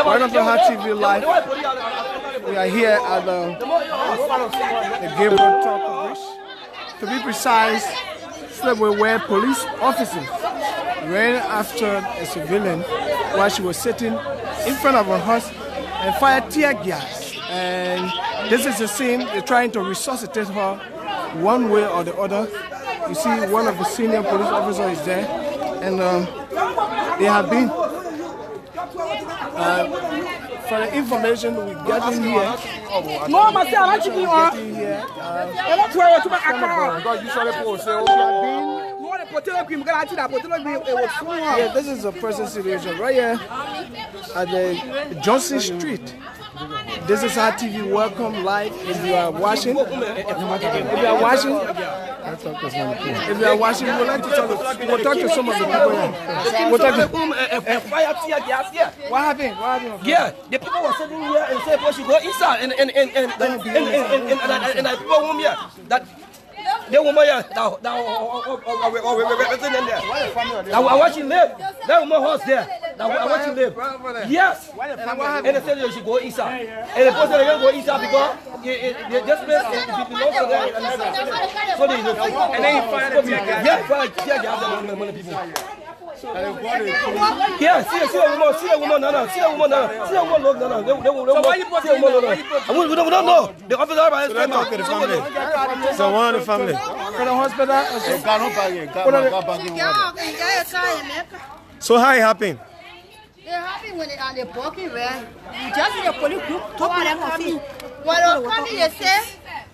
Welcome to Hot TV Live. We are here at the Gabriel Talk Bridge. To be precise, where police officers ran after a civilian while she was sitting in front of her house and fired tear gas. And this is the scene. They're trying to resuscitate her one way or the other. You see one of the senior police officers is there, and they have been for the information we get in here. Yeah, this is a present situation right here at the Johnson Street. This is our TV Welcome Live. If you are watching, we'd like to talk. We'll talk to some of the people here. We'll talk to What happened? Yeah, the people were sitting here and said, "Well, she go inside," and I people home here that. The woman here, now, I watch you live. That woman house there. Now, I watch you live. Yes. And they said they should go inside. And the person they go inside because this place belongs to them. So they know. And then he fired the tear gas. Yeah, fired the tear gas. Yeah, see a woman, no. So why you put we don't know. The officer by his So one of the family. For the hospital. So how it happened? It happened when they are the walking where just in the police group talk to them. Well, coming they say,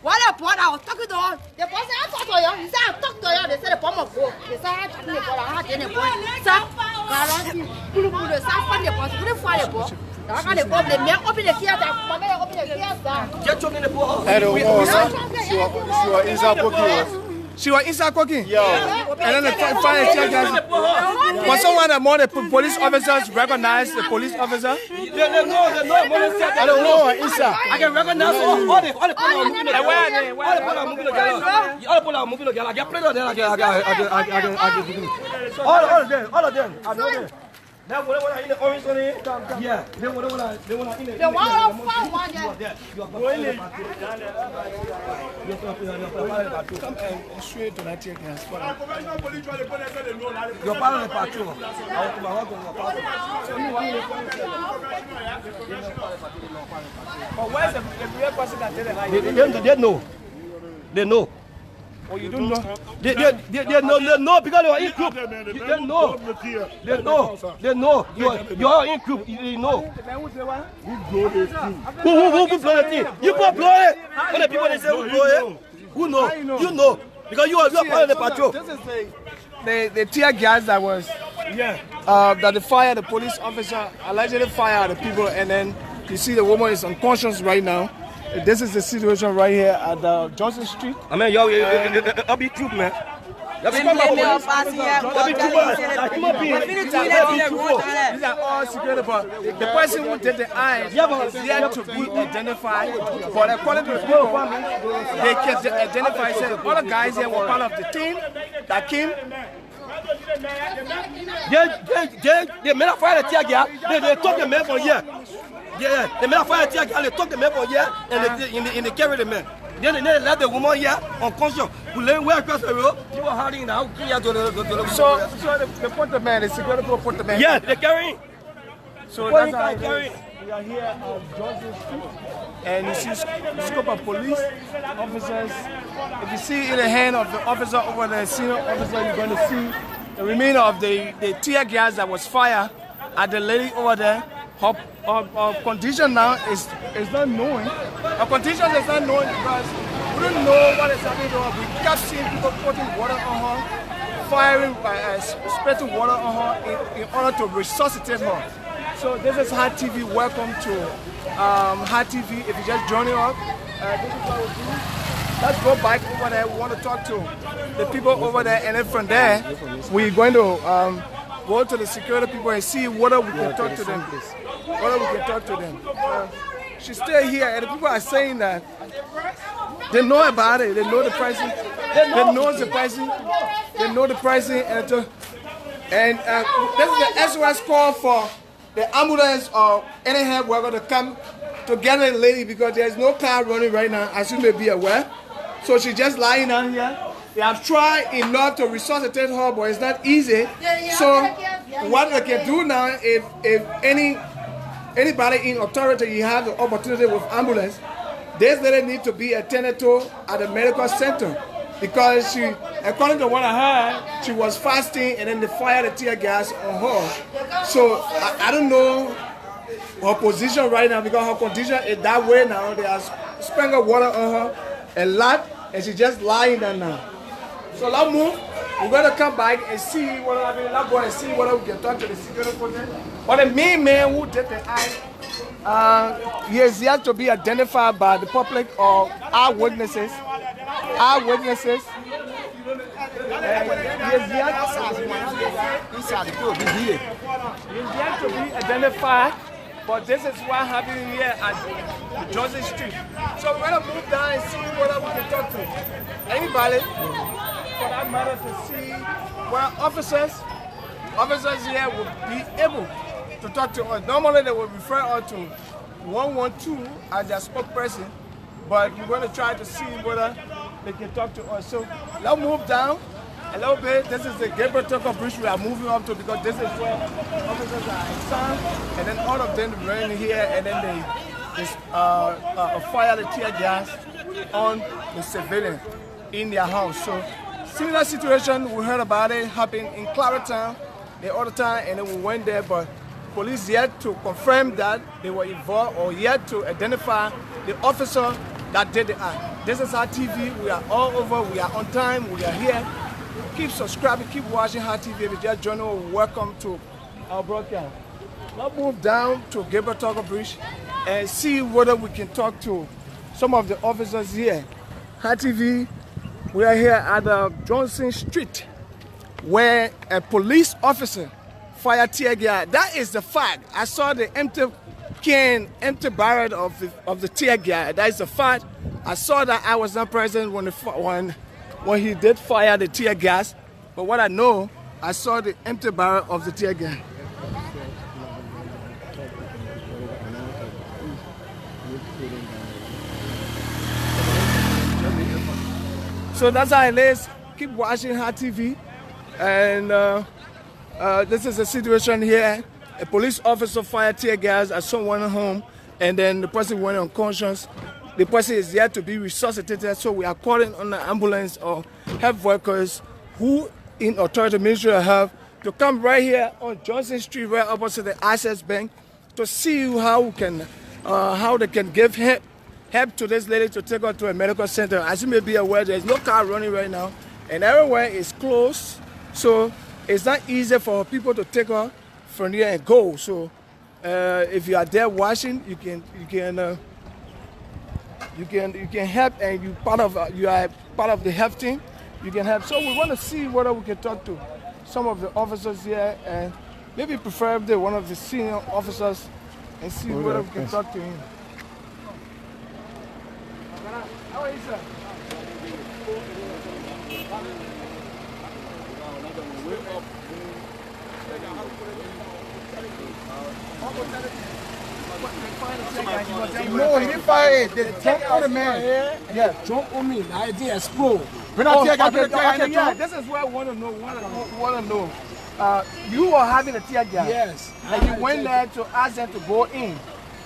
what a part I was talking to her. The person I talked to you, he said I talked to you, they said the bomb of go. They said I talked to you, I had any boy. So, guarantee, the South the boss, couldn't find the boss. I got the bomb, the man open the theater, my man open the theater. Just in the boss. She was inside cooking? Yeah. And then the fire tear gas. Was someone among the police officers recognize the police officer? They know. I don't know inside. I can recognize all the people are moving together. All the people are moving together. I get plenty of them. All of them. I know them. That one in the orange one, yeah. They want in the. The one one there. You are come straight to that tear gas. You're part of the patrol. But where's the real person that did it? They know. Oh, you don't know? They know because they are in group. They know. You are in group. You know. Who blow the thing? You go blow it. When the people they say who blow it, who know? You know. Because you are part of the patrol. This is the tear gas that was that the police officer allegedly fired the people, and then you see the woman is unconscious right now. This is the situation right here at Johnson Street. I mean, I'll be troop, man. These are all security, but the person who did the eyes is yet to be identified. But according to the people, they can identify. Said all the guys here were part of the team that came. They made a fire tear gas. They took the men for here. Yeah, they made a fire tear gas. They took the men for here and they carried the men. Then they let the woman here unconscious. Who lay way across the road. You were hiding now. So they put the man. The security people put the man. Yeah, they carrying. So that's how it is. We are here at Johnson Street, and you see the scope of police officers. If you see in the hand of the officer over the senior officer, you're going to see the remainder of the tear gas that was fired at the lady over there. Her condition now is not known. Her condition is not known because we don't know what is happening to her. We kept seeing people putting water on her, firing, spreading water on her in order to resuscitate her. So this is Hot TV. Welcome to Hot TV. If you just joining us, this is what we do. Let's go back over there. We want to talk to the people over there, and then from there, we're going to go to the security people and see whether we can talk to them. She's still here, and the people are saying that they know about it. They know the pricing. They know the pricing. They know the pricing, and And this is the SOS call for the ambulance or any help worker to come to get a lady because there's no car running right now, as you may be aware. So she's just lying down here. They have tried enough to resuscitate her, but it's not easy. So what they can do now, if anybody in authority, you have the opportunity with ambulance, this lady needs to be attended to at the medical center because she, according to what I heard, she was fasting and then they fired the tear gas on her. So I don't know her position right now because her condition is that way now. They are sprinkled water on her a lot and she's just lying there now. So let's move. We're going to come back and see what I mean. Let's go and see whether we can talk to the security person. But the main man who did the act, he is yet to be identified by the public or eyewitnesses. Eyewitnesses. He is yet to be identified. But this is what happened here at Johnson Street. So we're going to move down and see whether we can talk to anybody, for that matter, to see where officers here will be able to talk to us. Normally they will refer us to 112 as their spokesperson, but we're going to try to see whether they can talk to us. So let's move down a little bit. This is the Gabriel Tucker Bridge we are moving up to because this is where officers are assigned, and then all of them run here and then they fire the tear gas on the civilian in their house. So similar situation, we heard about it happen in Claretown the other time, and then we went there, but police yet to confirm that they were involved or yet to identify the officer that did the act. This is our TV. We are all over. We are on time. We are here. Keep subscribing, keep watching Hot TV. If you just joined us, welcome to our broadcast. Let's move down to Gabriel Tucker Bridge and see whether we can talk to some of the officers here. Hot TV, we are here at Johnson Street where a police officer fired tear gas. That is the fact. I saw the empty barrel of the tear gas. That is the fact. I saw that. I was not present when he did fire the tear gas, but what I know, I saw the empty barrel of the tear gas. So that's how it is. Keep watching Hot TV. And this is a situation here. A police officer fired tear gas at someone at home, and then the person went unconscious. The person is yet to be resuscitated, so we are calling on the ambulance or health workers who in authority Ministry of Health to come right here on Johnson Street, right opposite the Access Bank, to see how they can give help to this lady to take her to a medical center. As you may be aware, there is no car running right now, and everywhere is closed, so it's not easy for people to take her from here and go. So if you are there watching, you can help, and you are part of the health team. You can help. So we want to see whether we can talk to some of the officers here, and maybe preferably one of the senior officers, and see whether we can talk to him. How are you, sir? No, he didn't fire it. They jumped on the man. Yeah, jumped on me. I didn't explode. Yeah, this is what I want to know. You were having a tear gas. Yes. And you went there to ask them to go in.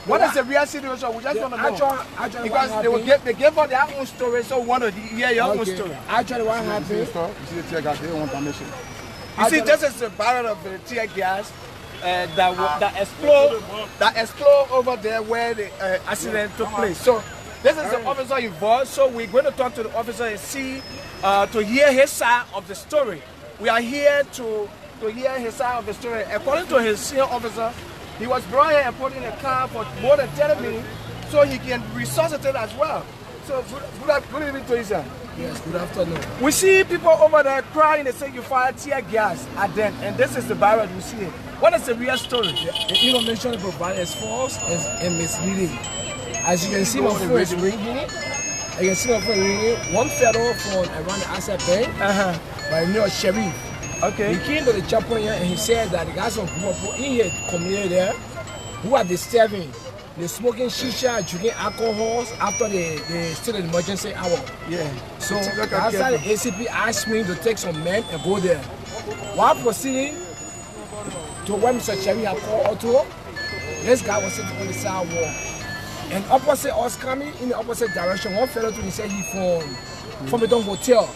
What is the real situation? We just want to know. Because they gave us their own story, so we want to hear your own story. Actually, what happened? You see the tear gas, they don't want permission. You see, this is the barrel of the tear gas that explode over there where the accident took place. So this is the officer involved. So we're going to talk to the officer and see to hear his side of the story. We are here to hear his side of the story. According to his senior officer, he was brought here and put in a car for more than 10 minutes so he can resuscitate as well. So good evening to you, sir. Yes, good afternoon. We see people over there crying. They say you fired tear gas at them, and this is the barrel you see it. What is the real story? The information provided is false and misleading. As you can see, my phone is ringing. One federal phone around the asset bank by the name of Sheriff. Okay. He came to the checkpoint here and he said that the guys from people in here community there who are disturbing. They're smoking shisha, drinking alcohols after they still in emergency hour. Yeah. So that's why the ACP asked me to take some men and go there. While proceeding to where Mr. Cherry had called Otto, this guy was sitting on the side wall. And opposite us coming in the opposite direction, one fellow to me said he from the hotel.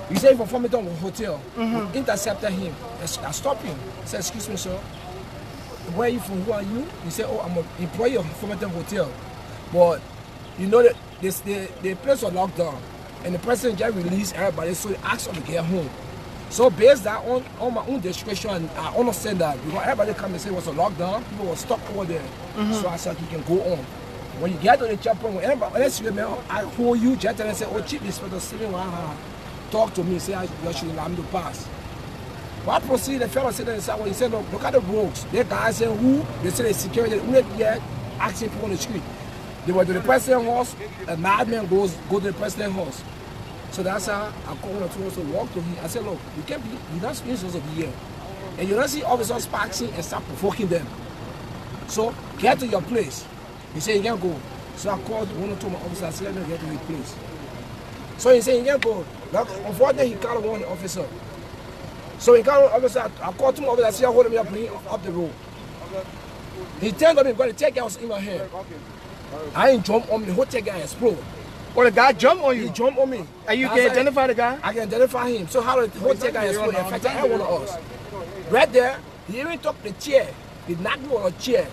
He said from Farmington Hotel. We intercepted him. I stopped him. I said, excuse me, sir. Where are you from? Who are you? He said, oh, I'm an employee of Farmington Hotel. But you know that the place was locked down. And the president just released everybody, so they asked us to get home. So based on my own discretion, I understand that because everybody come and say it was a lockdown, people were stuck over there. So I said, you can go on. When you get to the checkpoint, unless you remember, I hold you, just and say, oh, Chief Inspector Steven, talk to me, say you should allow me to pass. While proceed, the fellow said that he said, look at the rogues. They guys said who? They said the security, who they yet asking people on the street. They were to the president's house, a madman go to the president's house. So that's how I called one or two to walk to him. I said, look, you can't be, you're not supposed to be here. And you don't see officers passing and start provoking them. So get to your place. He said, you can't go. So I called one or two of my officers, I said, let me get to his place. So he said, you can't go. Like, unfortunately, he called one officer. So he called one officer, I called two officers, I said, hold me up, bring him up the road. He turned on me, because the tech guy was in my hand. I ain't jump on me, the whole tech guy exploded. Well, the guy jumped on you? He jumped on me. And you can identify the guy? I can identify him. So how the whole tech guy exploded, in fact, every one of us. Right there, he even took the chair. He knocked me on a chair.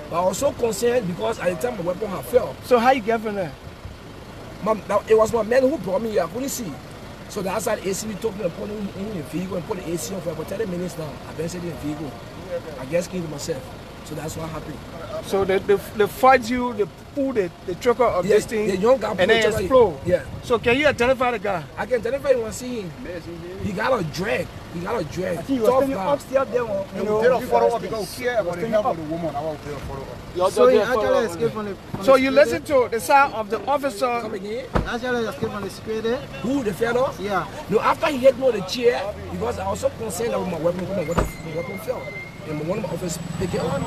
But I was so concerned because at the time my weapon had fell. So how you get from there? It was my man who brought me here. I couldn't see. So that's how the ACP took me and put him in the vehicle and put the AC on for about 30 minutes now. I've been sitting in the vehicle. I just came to myself. So that's what happened. So they fight you, they pull the trigger of this thing, the young guy and then explode. Yeah. So can you identify the guy? I can identify him when I see him. He got a drag. He got a drag. I think he was standing upstairs there. You know, did a follow up because we care about the health of the woman. I want to follow up. So he actually escaped from the So you listen to the sound of the officer. Come again? Actually escaped from the security. Who, the fellow? Yeah. No, after he hit me on the chair, because I was so concerned about my weapon, my weapon fell. And one of my officers picked it up.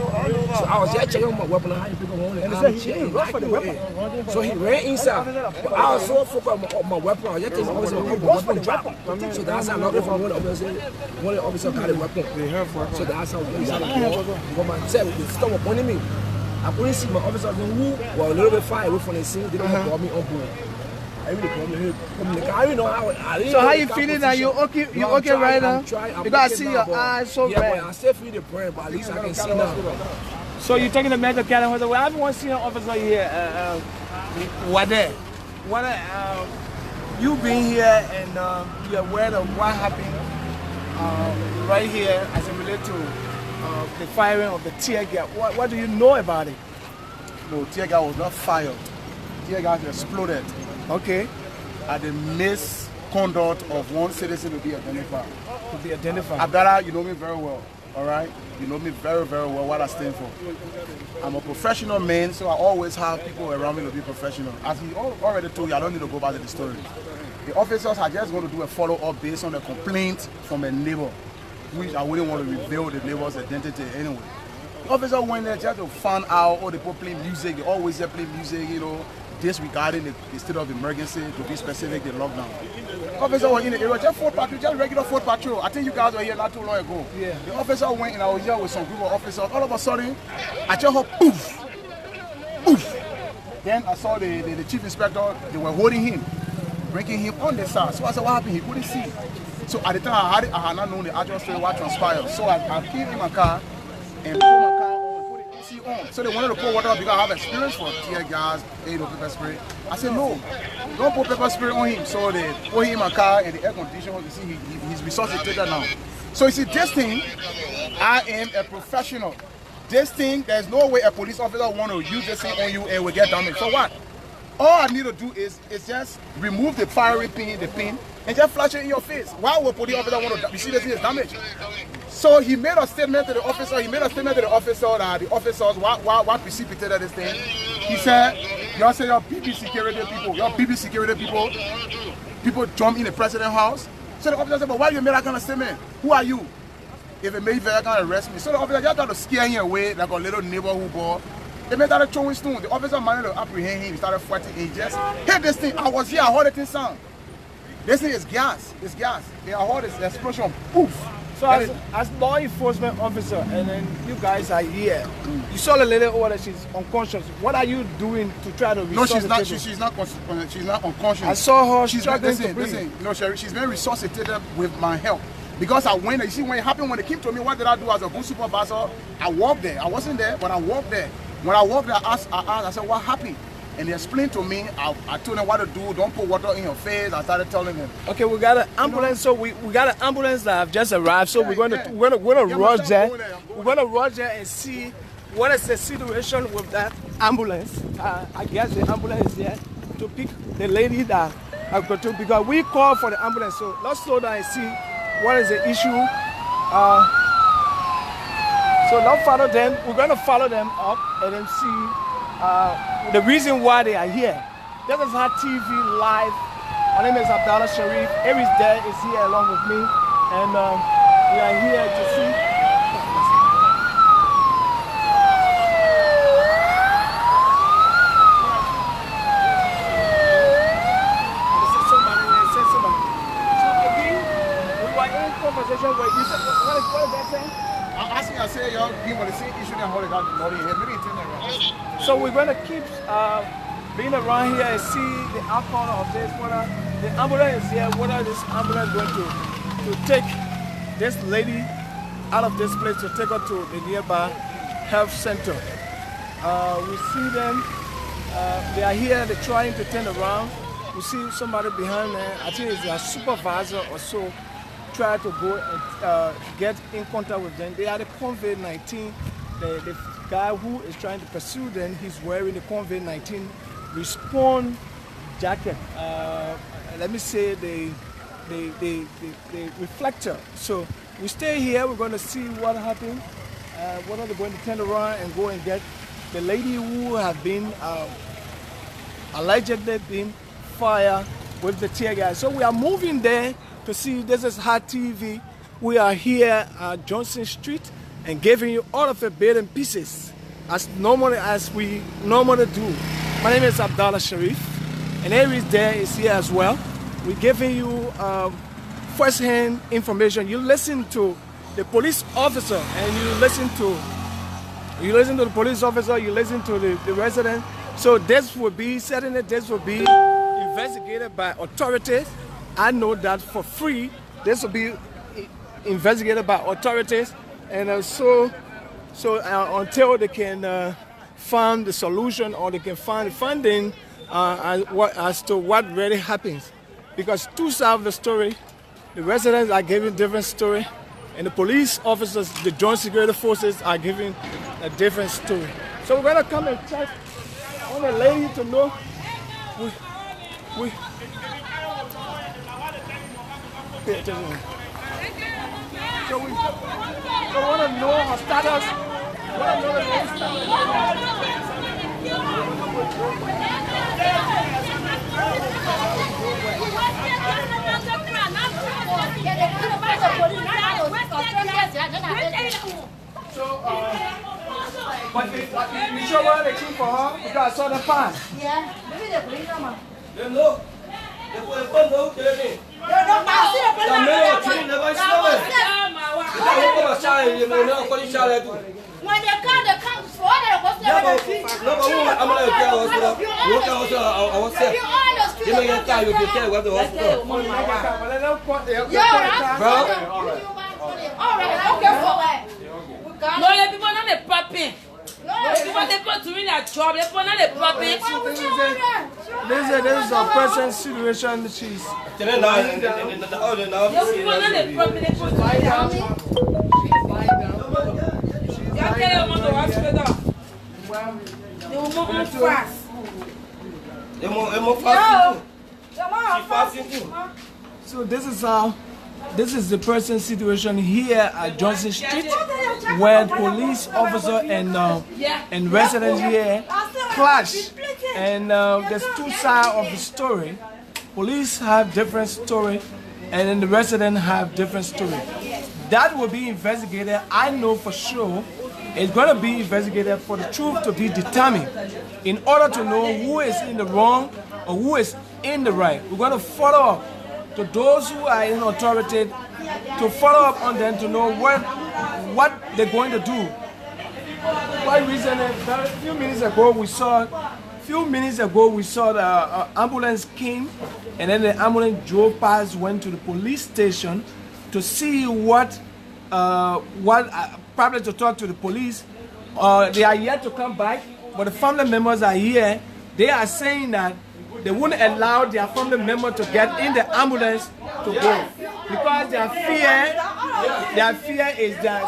So I was there checking on my weapon and how you pick up one and chair. So he ran inside. But I was so focused on my weapon, I was just taking my weapon drop. So that's how I knocked it from one of the officers got a weapon. So that's how we got it. Because myself, they stopped upon me. I couldn't see my officers who were a little bit far away from the scene. They don't brought me on board. I really know how. So how you feeling now? You okay? You okay right now? Because I see your eyes so red. Yeah, but I still feel the prayer, but at least I can see now. So you're taking the medical care hospital. Well, I haven't seen an officer here. What there? What? You being here and you're aware of what happened right here as it relates to the firing of the tear gas. What do you know about it? No, tear gas was not fired. Tear gas exploded. Okay. At the misconduct of one citizen to be identified. To be identified. Abdallah, you know me very well, all right? You know me very, very well, what I stand for. I'm a professional man, so I always have people around me to be professional. As he already told you, I don't need to go back to the story. The officers are just going to do a follow-up based on a complaint from a neighbor, which I wouldn't want to reveal the neighbor's identity anyway. The officer went there just to find out, oh, they play music, they always play music, you know, disregarding the state of emergency, to be specific, the lockdown. The officer was in the area, just foot patrol, just regular foot patrol. I think you guys were here not too long ago. Yeah. The officer went and I was here with some group of officers. All of a sudden, I just heard poof, poof. Then I saw the chief inspector, they were holding him, bringing him on the side. So I said, what happened? He couldn't see. So at the time, I had not known the actual story, what transpired. So I came in my car and pulled my car on and put the AC on. So they wanted to pour water on because I have experience for tear gas, pepper spray. I said, no, don't put pepper spray on him. So they put him in my car and the air conditioner, you see, he's resuscitated now. So you see, this thing, I am a professional. This thing, there's no way a police officer want to use this thing on you and will get damaged. For what? All I need to do is just remove the firing pin, and just flash it in your face. Why would a police officer want to, you see this thing is damaged? So he made a statement to the officer, that the officers, what precipitated this thing. He said, y'all say your BB security people, people jump in the president's house. So the officer said, but why you made that kind of statement? Who are you? If it made that kind of arrest me. So the officer just tried to scare him away like a little neighborhood boy. They made that throwing stone. The officer managed to apprehend him. He started fighting. He just hit this thing. I was here. I heard the thing sound. This thing is gas. It's gas. And I heard this explosion. Poof. So as law enforcement officer, and then you guys are here, you saw the lady over there, she's unconscious. What are you doing to try to resuscitate? No, she's not unconscious. I saw her she's struggling to breathe. Listen, no, Sherry, she's been resuscitated with my help. Because I went there, you see when it happened, when they came to me, what did I do as a booth supervisor? I walked there. I wasn't there, but I walked there. When I walked there, I said, what happened? And they explained to me, I told them what to do, don't put water in your face. I started telling them. Okay, we got an ambulance, so we got an ambulance that have just arrived, so we're gonna rush there. We're gonna rush there and see what is the situation with that ambulance. I guess the ambulance is here to pick the lady that I've got to, because we called for the ambulance, so let's slow down and see what is the issue. So now follow them, we're gonna follow them up and then see the reason why they are here. This is Hot TV Live. My name is Abdallah Sharif. Aries Day is here along with me, and we are here to see. We were in conversation with you. What is that saying? I said, y'all give me the same issue that hold it out the here. Maybe it's in there. So we're going to keep being around here and see the outcome of this, whether the ambulance is here, whether this ambulance is going to take this lady out of this place to take her to the nearby health center. We see them, they are here, they're trying to turn around. We see somebody behind them, I think it's a supervisor or so, try to go and get in contact with them. They are the COVID-19. The guy who is trying to pursue them, he's wearing the COVID-19 response jacket. Let me say the reflector. So we stay here. We're going to see what happens. Whether they're going to turn around and go and get the lady who have been allegedly been fired with the tear gas. So we are moving there to see. This is Hot TV. We are here at Johnson Street and giving you all of the bits and pieces as we normally do. My name is Abdallah Sharif, and Aries there is here as well. We're giving you first-hand information. You listen to the police officer, and you listen to the police officer. You listen to the resident. So this will be certainly this will be investigated by authorities. I know that for free. This will be investigated by authorities. And so until they can find the solution or they can find the funding as to what really happens. Because two sides of the story, the residents are giving different story, and the police officers, the joint security forces are giving a different story. So we're going to come and check on the lady to know. Pay attention. So we want to know her status. We want to know the lady's status. So, but you sure where they keep for her? Because I saw the pan. Yeah, maybe they bring them up. Look. When they come for no, les people not les popping. Les people they put to in a job. Les people not les popping. This is a present situation. She's. Les people not les popping. They put to in a job. You tell them to watch the dog. They will move fast. They move fast. She fasting too. So this is the present situation here at Johnson Street, where police officer and residents here clash, and there's two sides of the story. Police have different story, and then the residents have different stories. That will be investigated. I know for sure it's going to be investigated for the truth to be determined in order to know who is in the wrong or who is in the right. We're going to follow up to those who are in authority, to follow up on them to know what they're going to do. Quite recently, a few minutes ago we saw the ambulance came, and then the ambulance drove past, went to the police station to see probably to talk to the police. They are yet to come back, but the family members are here. They are saying that they wouldn't allow their family member to get in the ambulance to go because their fear is that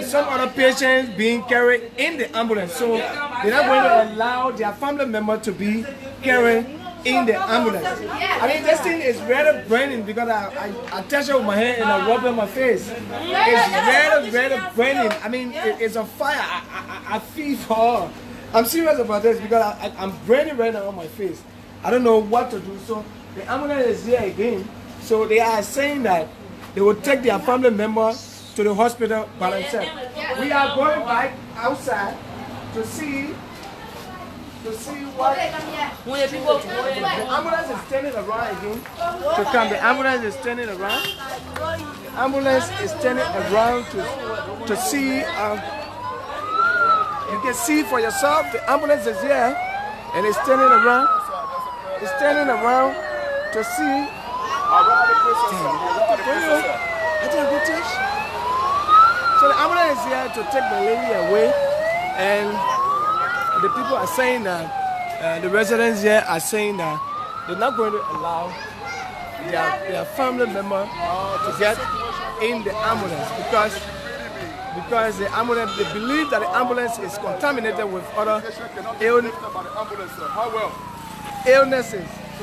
some other patients being carried in the ambulance. So they're not going to allow their family member to be carried in the ambulance. I mean, this thing is really burning because I touch it with my hand and I rub it on my face. It's really burning. I mean, it's a fire. I feel for her. I'm serious about this because I'm burning right now on my face. I don't know what to do. So the ambulance is here again. So they are saying that they will take their family member to the hospital by themselves. We are going back outside to see what the ambulance is turning around again to come. The ambulance is turning around. The ambulance is turning around to see. You can see for yourself. The ambulance is here and it's turning around. It's turning around to see. So the ambulance is here to take the lady away, and the people are saying that the residents here are saying that they're not going to allow their family member to get in the ambulance because the ambulance, they believe that the ambulance is contaminated with other illnesses. So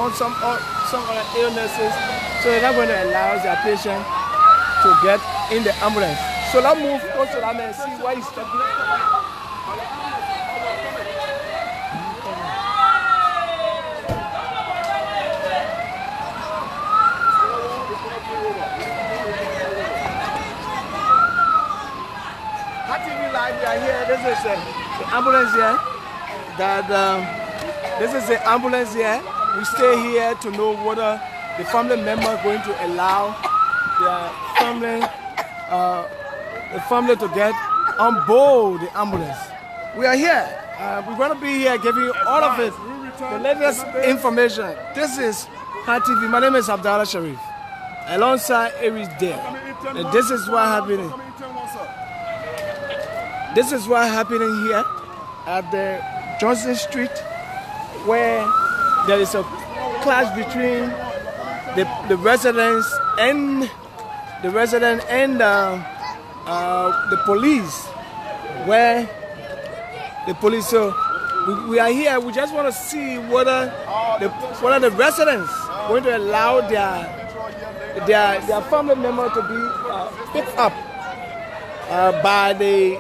on some other illnesses, so they're not going to allow their patient to get in the ambulance. So let's move close to that man and see why he's talking. We are here. This is the ambulance here. This is the ambulance here. We stay here to know whether the family member are going to allow their family to get on board the ambulance. We are here. We're going to be here giving you all of it, the latest information. This is Hot TV. My name is Abdallah Sharif. Alongside Aries there. And this is what happening. This is what happening here at the Johnson Street, where there is a clash between the residents and the police, where the police. So we are here. We just want to see whether the residents are going to allow their family member to be picked up by the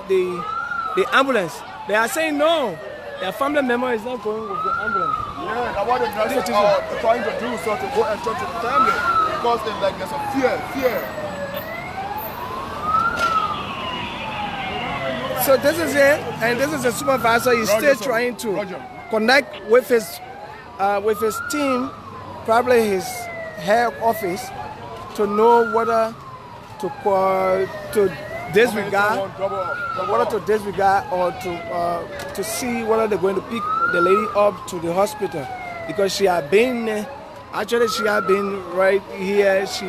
ambulance. They are saying no. Their family member is not going with the ambulance. Yeah, that's what the nurses are trying to do, so to go and talk to the family. Because there's a fear. So this is it, and this is the supervisor. He's still trying to connect with his team, probably his head office, to know whether to disregard or to see whether they're going to pick the lady up to the hospital, because she had been right here. She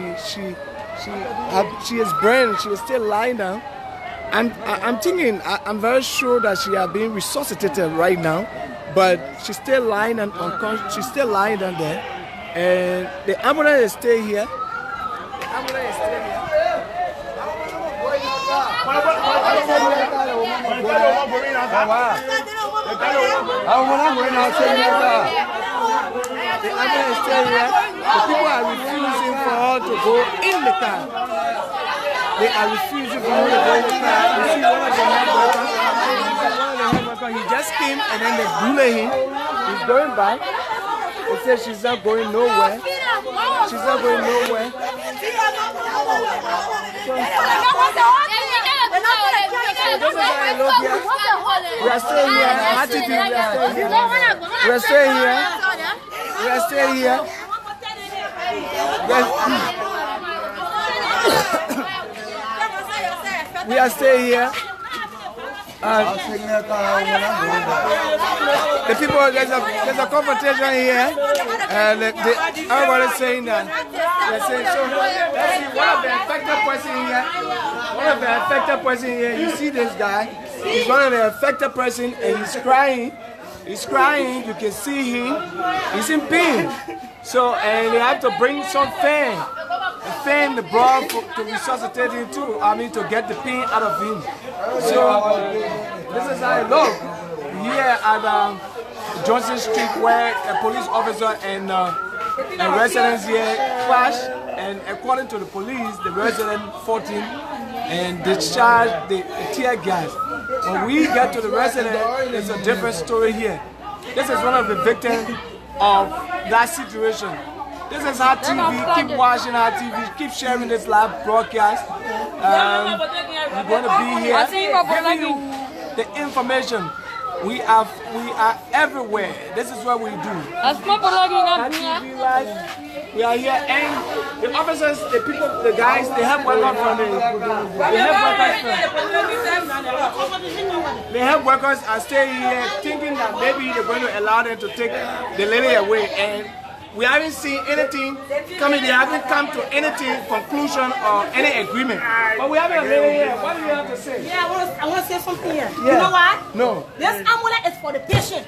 is burned. She is still lying down. And I'm thinking, I'm very sure that she has been resuscitated right now, but she's still lying and unconscious. She's still lying down there, and the ambulance is still here. The ambulance is still here. The ambulance is still here. The people are refusing for her to go in the car. They are refusing for her to go in the car. You see one of the head workers, he just came and then they bully him. He's going back. They say she's not going nowhere. She's not going nowhere. We are still here. We are still here. We are still here. We are still here. The people, there's a confrontation here, and everybody's saying that. They're saying, so let's see, one of the affected person here. One of the affected person here. You see this guy? He's one of the affected person, and he's crying. He's crying. You can see him. He's in pain. So, and they have to bring some fan. The fan, the blood to resuscitate him too. I mean, to get the pain out of him. So, this is how it looks here at Johnson Street, where a police officer and residents here clashed. And according to the police, the resident fought him and discharged the tear gas. When we get to the resident, it's a different story here. This is one of the victims of that situation. This is our TV. Keep watching our TV. Keep sharing this live broadcast. We're going to be here giving you the information. We are everywhere. This is what we do. Our TV live. We are here, and the officers, the people, the guys, they have workers from they have workers are staying here thinking that maybe they're going to allow them to take the lady away, and we haven't seen anything coming. They haven't come to anything, conclusion or any agreement. But we have a lady here. What do you have to say? Yeah, I want to say something here. Yeah. You know what? No. This amulet is for the patient.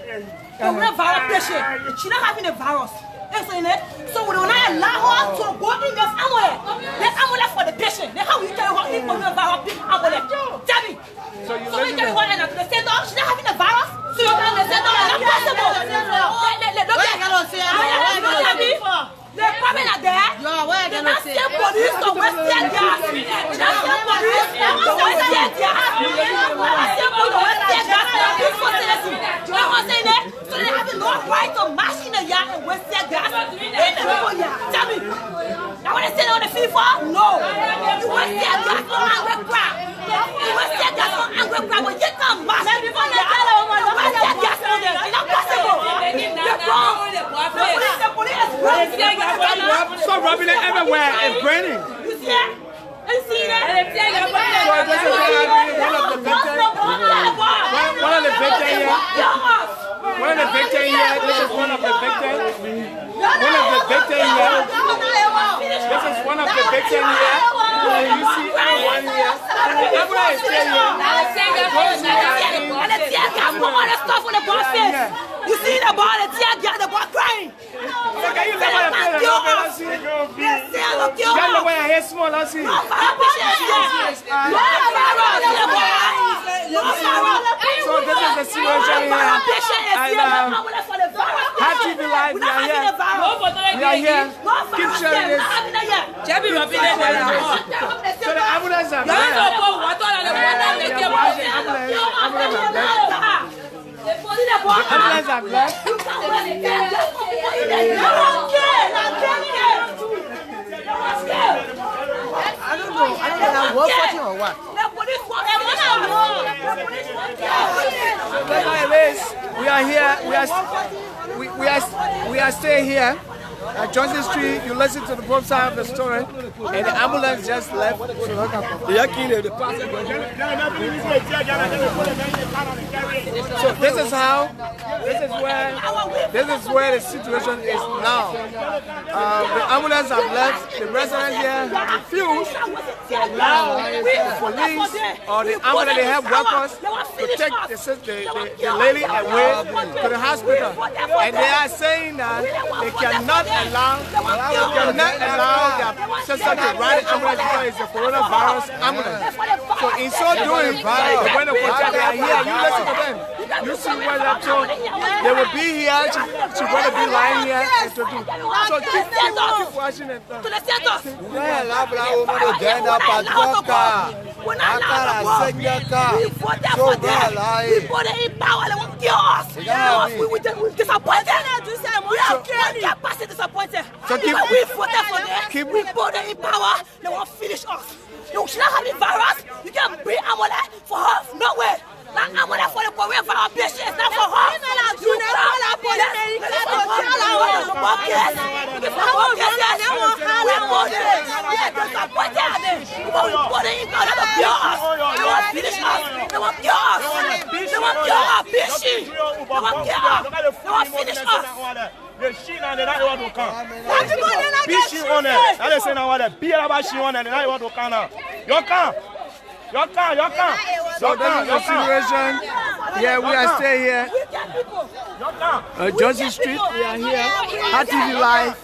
The virus patient. She's not having a virus. So we will not allow her to go in this amulet. This amulet for the patient. That's how we carry her in for the virus amulet. Tell me. So we carry her in the center. She's not having a virus. So you can the center. It's not possible. The problem are there. They're not same police to West Gas. They're not same police to West Gas. So they have no right to march in the yard and West Gas. Tell me. Now when they say on the FIFA, no. You West Gas no angry crowd. You West Gas no angry crowd. When you come march before the West Gas no, it's not possible. You're wrong. The police is wrong. So rubbing it everywhere and burning. You see it? You see it? So this is one of the victims. One of the victims here. One of the victims here. This is one of the victims. One of the victims here. This is one of the victims here. You see everyone here. Everyone is still here. You see the ball, the tear gas, the ball crying. Can you let me feel the love I see? Get the way I hear small, I see. So this is the situation here. And Hot TV Live, we are here. We are here. Keep sharing this. So the ambulance are there. Ambulance are black. I don't know. I'm watching or what? We are here. We are staying here at Johnson Street. You listen to the both side of the story, and the ambulance just left. So this is where the situation is now. The ambulance have left. The residents here have refused to allow the police or the ambulance. They have workers to take the lady away to the hospital, and they are saying that they cannot allow their sister to ride the ambulance because it's a coronavirus ambulance. So in so doing, they're going to protect. They are here. You listen to them. You see where they're told. They will be here. She's going to be lying here. And to do. So keep watching it. will not allow the war. We voted for them. We voted in power. They won't kill us. We're disappointed. We are 100% disappointed. Because we voted for them. We voted in power. They won't finish us. You should not have the virus. You can bring Amole for her. No way. Not Amole for the poor for our patients. Not for her. You the shit and then I want to come. Be she on it. That is saying I want to be about she on it and I want to come now. You come. You come. So this is the situation. Yeah, we are still here. Johnson Street, we are here. RTV Live.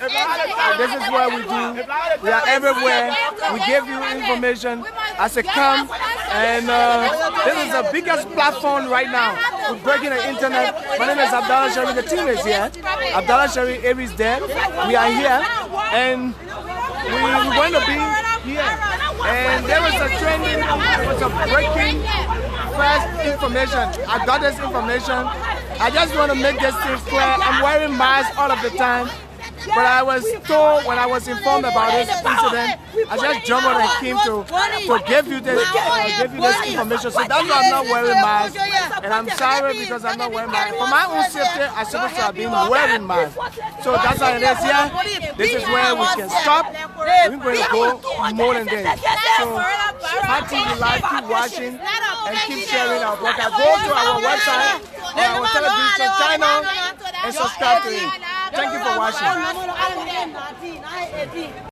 This is what we do. We are everywhere. We give you information as it comes. And this is the biggest platform right now. We're breaking the internet. My name is Abdallah Sherry. The team is here. Abdallah Sherry is there. We are here. And we're going to be here. And there was a training, there was a breaking first information. I got this information. I just want to make this thing clear. I'm wearing masks all of the time. But I was told when I was informed about this incident, I just jumped on and came to give you this information. So that's why I'm not wearing masks. And I'm sorry because I'm not wearing masks. For my own safety, I'm supposed to have been wearing masks. So that's how it is here. This is where we can stop. We're going to go more than this. So RTV Live, keep watching and keep sharing our broadcast. Go to our website or our television channel and subscribe to it. Thank you for watching.